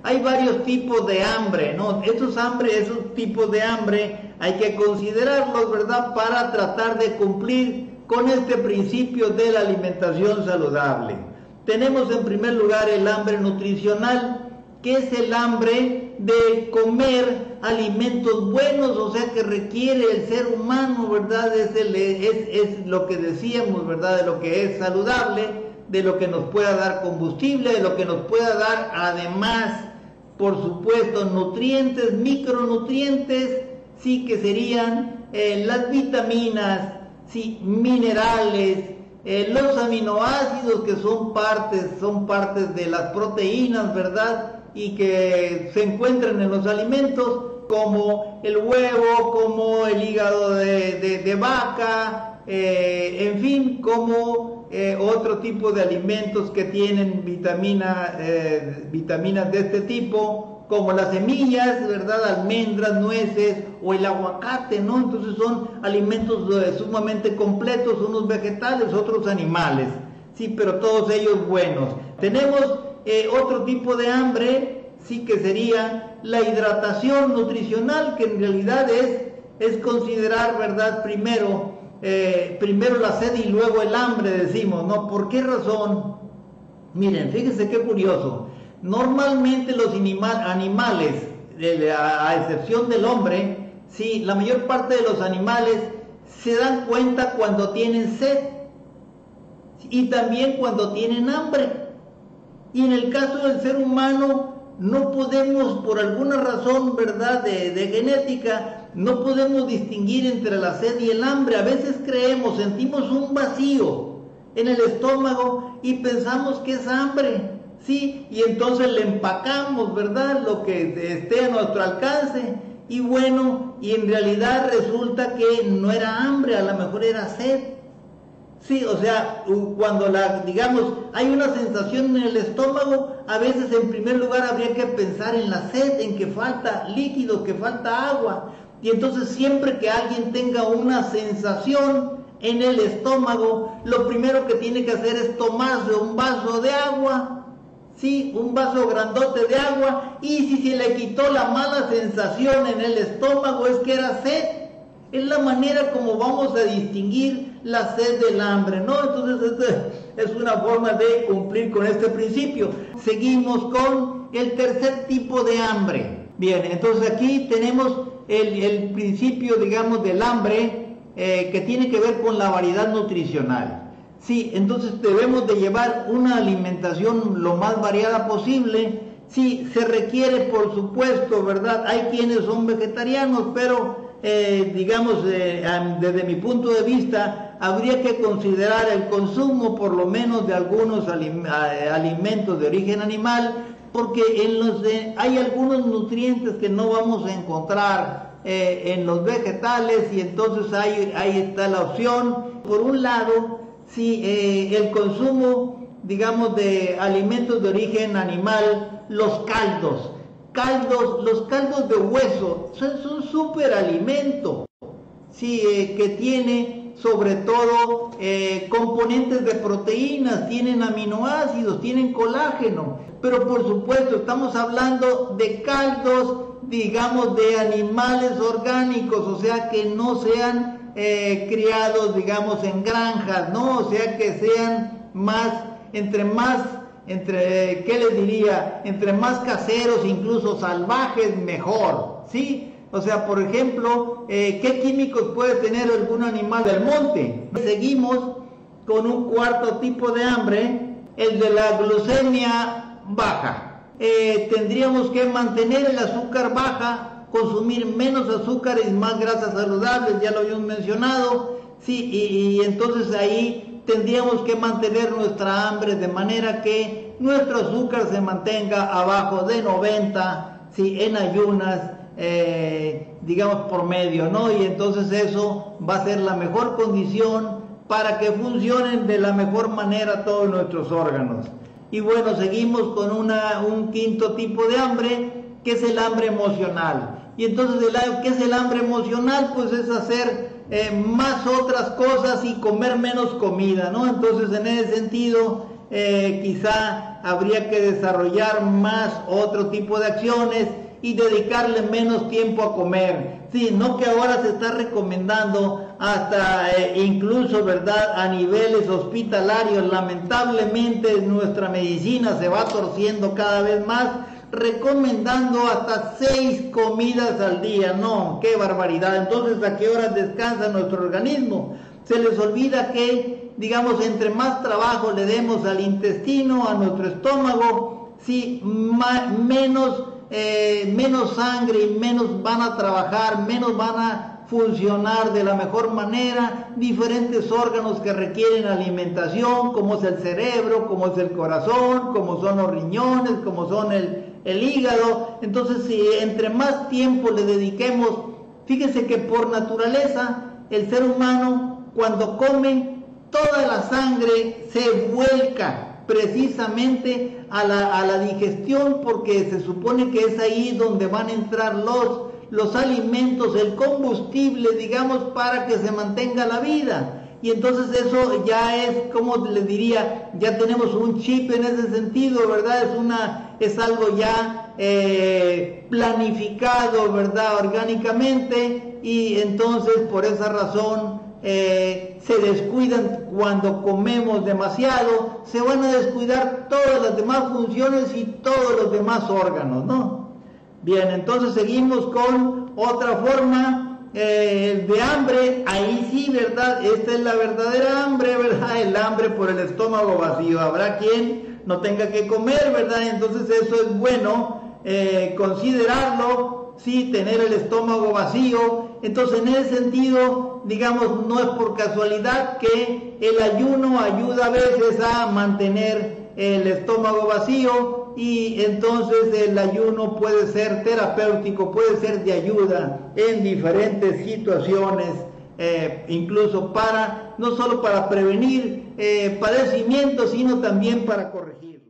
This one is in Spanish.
Hay varios tipos de hambre, ¿no? Esos tipos de hambre hay que considerarlos, ¿verdad? Para tratar de cumplir con este principio de la alimentación saludable. Tenemos en primer lugar el hambre nutricional, que es el hambre de comer alimentos buenos, o sea que requiere el ser humano, ¿verdad? Es lo que decíamos, ¿verdad? De lo que es saludable, de lo que nos pueda dar combustible, de lo que nos pueda dar además, por supuesto, nutrientes, micronutrientes, sí, que serían las vitaminas, sí, minerales, los aminoácidos, que son partes de las proteínas, ¿verdad? Y que se encuentran en los alimentos, como el huevo, como el hígado de vaca, en fin, como otro tipo de alimentos que tienen vitaminas de este tipo, como las semillas, ¿verdad? Almendras, nueces o el aguacate, ¿no? Entonces son alimentos sumamente completos, unos vegetales, otros animales, sí, pero todos ellos buenos. Tenemos otro tipo de hambre, sí, que sería la hidratación nutricional, que en realidad es considerar, ¿verdad? Primero la sed y luego el hambre, decimos, ¿no? ¿Por qué razón? Miren, fíjense qué curioso. Normalmente los animales, a excepción del hombre, sí, la mayor parte de los animales se dan cuenta cuando tienen sed y también cuando tienen hambre. Y en el caso del ser humano, no podemos, por alguna razón, ¿verdad?, de genética, no podemos distinguir entre la sed y el hambre. A veces sentimos un vacío en el estómago y pensamos que es hambre, ¿sí? Y entonces le empacamos, ¿verdad?, lo que esté a nuestro alcance. Y bueno, y en realidad resulta que no era hambre, a lo mejor era sed. Sí, o sea, cuando hay una sensación en el estómago, a veces en primer lugar habría que pensar en la sed, en que falta líquido, que falta agua. Y entonces siempre que alguien tenga una sensación en el estómago, lo primero que tiene que hacer es tomarse un vaso de agua, sí, un vaso grandote de agua, y si se le quitó la mala sensación en el estómago es que era sed. Es la manera como vamos a distinguir la sed del hambre, ¿no? Entonces esta es una forma de cumplir con este principio. Seguimos con el tercer tipo de hambre. Bien, entonces aquí tenemos el principio, digamos, del hambre que tiene que ver con la variedad nutricional. Sí, entonces debemos de llevar una alimentación lo más variada posible. Sí, se requiere, por supuesto, ¿verdad? Hay quienes son vegetarianos, pero desde mi punto de vista, habría que considerar el consumo por lo menos de algunos alimentos de origen animal, porque hay algunos nutrientes que no vamos a encontrar en los vegetales, y entonces ahí está la opción. Por un lado, sí, el consumo, digamos, de alimentos de origen animal, los caldos, los caldos de hueso son súper alimento, sí, que tiene sobre todo componentes de proteínas, tienen aminoácidos, tienen colágeno, pero por supuesto estamos hablando de caldos, digamos, de animales orgánicos, o sea que no sean criados, digamos, en granjas, ¿no? O sea que sean entre más caseros, incluso salvajes, mejor, ¿sí? O sea, por ejemplo, ¿qué químicos puede tener algún animal del monte? Seguimos con un cuarto tipo de hambre, el de la glucemia baja. Tendríamos que mantener el azúcar baja, consumir menos azúcar y más grasas saludables, ya lo habíamos mencionado, sí, y entonces ahí tendríamos que mantener nuestra hambre de manera que nuestro azúcar se mantenga abajo de 90, ¿sí?, en ayunas, digamos, por medio, ¿no? Y entonces eso va a ser la mejor condición para que funcionen de la mejor manera todos nuestros órganos. Y bueno, seguimos con un quinto tipo de hambre, que es el hambre emocional. Y entonces, ¿qué es el hambre emocional? Pues es hacer más otras cosas y comer menos comida, ¿no? Entonces, en ese sentido, quizá habría que desarrollar más otro tipo de acciones y dedicarle menos tiempo a comer. Sí, no que ahora se está recomendando hasta incluso, ¿verdad?, a niveles hospitalarios. Lamentablemente nuestra medicina se va torciendo cada vez más, recomendando hasta 6 comidas al día. No, qué barbaridad. Entonces, ¿a qué horas descansa nuestro organismo? Se les olvida que, digamos, entre más trabajo le demos al intestino, a nuestro estómago, sí, menos sangre y menos van a trabajar, menos van a funcionar de la mejor manera diferentes órganos que requieren alimentación, como es el cerebro, como es el corazón, como son los riñones, como son el hígado. Entonces, si entre más tiempo le dediquemos, fíjese que por naturaleza el ser humano cuando come, toda la sangre se vuelca precisamente a la digestión, porque se supone que es ahí donde van a entrar los alimentos, el combustible, digamos, para que se mantenga la vida. Y entonces eso ya es, como les diría, ya tenemos un chip en ese sentido, ¿verdad? Es algo ya planificado, ¿verdad?, orgánicamente, y entonces por esa razón se descuidan. Cuando comemos demasiado, se van a descuidar todas las demás funciones y todos los demás órganos, ¿no? Bien, entonces seguimos con otra forma de hambre. Ahí sí, ¿verdad? Esta es la verdadera hambre, ¿verdad? El hambre por el estómago vacío. Habrá quien no tenga que comer, ¿verdad? Entonces eso es bueno considerarlo, sí, tener el estómago vacío. Entonces, en ese sentido, digamos, no es por casualidad que el ayuno ayuda a veces a mantener el estómago vacío, y entonces el ayuno puede ser terapéutico, puede ser de ayuda en diferentes situaciones, incluso no solo para prevenir padecimientos, sino también para corregirlos.